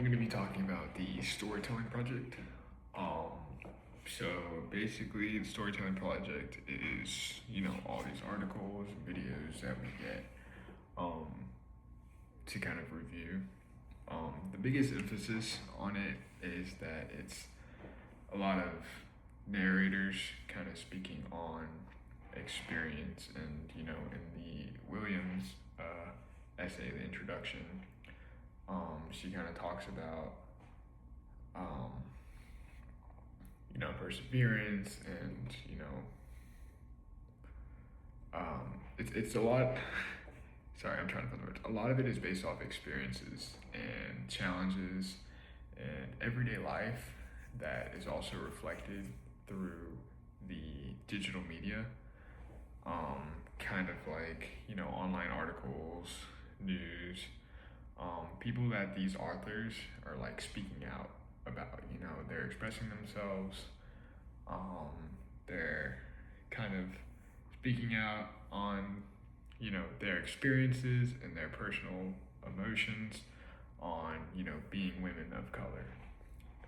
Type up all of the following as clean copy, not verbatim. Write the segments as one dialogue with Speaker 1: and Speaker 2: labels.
Speaker 1: going to be talking about the storytelling project. Um, so basically, the storytelling project is, all these articles and videos that we get um, to kind of review. The biggest emphasis on it is that it's a lot of narrators kind of speaking on experience, and in the Williams essay, the introduction, she kind of talks about um, perseverance, and it's a lot. Sorry, I'm trying to find the words. A lot of it is based off experiences and challenges and everyday life that is also reflected through the digital media. Kind of like, online articles, news, people that these authors are like speaking out about. They're expressing themselves. Um, they're kind of speaking out on, their experiences and their personal emotions on, being women of color.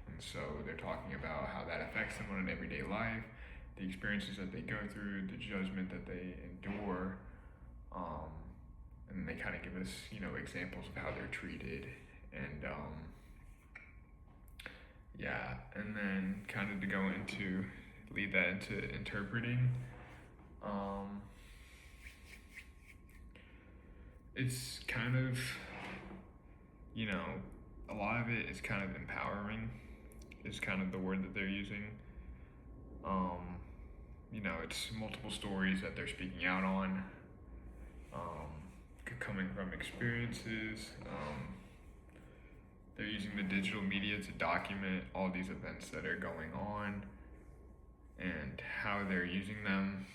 Speaker 1: And so they're talking about how that affects them on an everyday life, the experiences that they go through, the judgment that they endure, and they kind of give us, examples of how they're treated, and yeah, and then kind of to go into lead that into interpreting. Um, it's kind of, a lot of it is kind of empowering, is kind of the word that they're using. Um, it's multiple stories that they're speaking out on, coming from experiences. They're using the digital media to document all these events that are going on and how they're using them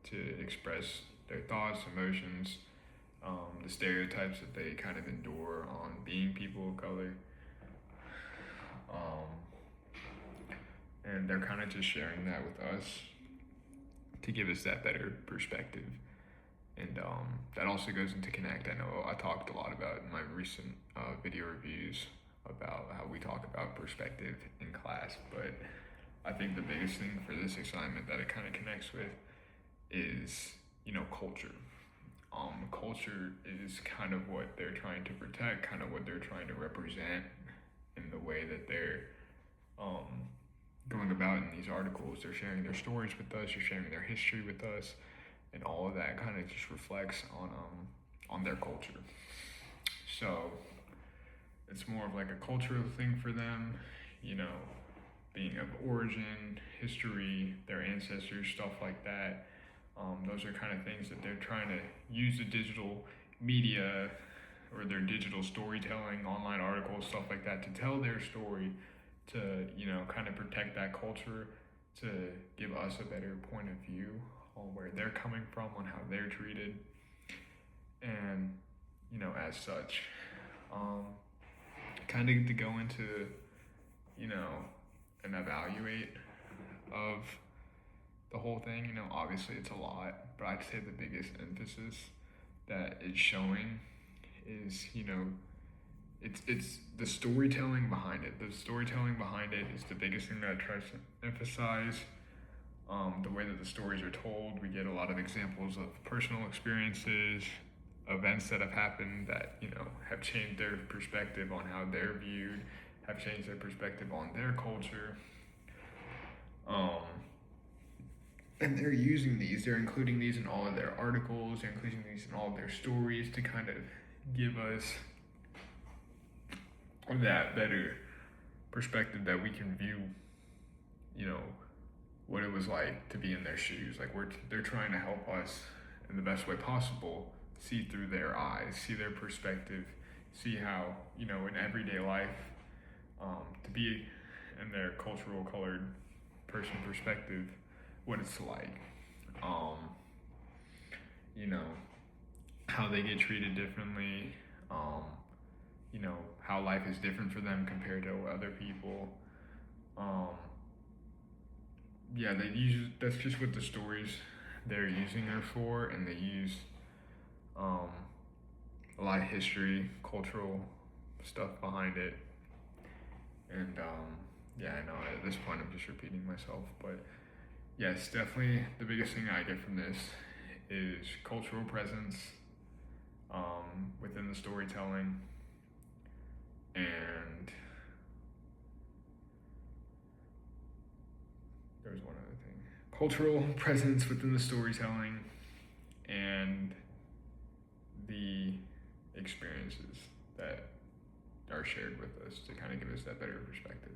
Speaker 1: to express their thoughts, emotions, the stereotypes that they kind of endure on being people of color. And they're kind of just sharing that with us to give us that better perspective. And that also goes into Connect. I know I talked a lot about in my recent video reviews about how we talk about perspective in class, but I think the biggest thing for this assignment that it kind of connects with is, culture. Culture is kind of what they're trying to protect, kind of what they're trying to represent in the way that they're going about in these articles. They're sharing their stories with us, they're sharing their history with us, and all of that kind of just reflects on their culture. So it's more of like a cultural thing for them, being of origin, history, their ancestors, stuff like that. Those are kind of things that they're trying to use the digital media or their digital storytelling, online articles, stuff like that, to tell their story, to kind of protect that culture, to give us a better point of view on where they're coming from, on how they're treated, and as such, kind of to go into an evaluate of the whole thing. Obviously it's a lot, but I'd say the biggest emphasis that it's showing is it's the storytelling behind it. The storytelling behind it is the biggest thing that it tries to emphasize. The way that the stories are told, we get a lot of examples of personal experiences, events that have happened that have changed their perspective on how they're viewed, have changed their perspective on their culture. And they're using these, they're including these in all of their articles, they're including these in all of their stories to kind of give us that better perspective that we can view, what it was like to be in their shoes. Like they're trying to help us in the best way possible see through their eyes, see their perspective, see how, in everyday life, to be in their cultural colored person perspective, what it's like. How they get treated differently, how life is different for them compared to other people. Yeah, that's just what the stories they're using her for, and they use a lot of history, cultural stuff behind it, And yeah, I know at this point I'm just repeating myself, but yes, definitely the biggest thing I get from this is cultural presence within the storytelling, and there's one other thing: cultural presence within the storytelling, and the experiences that are shared with us to kind of give us that better perspective.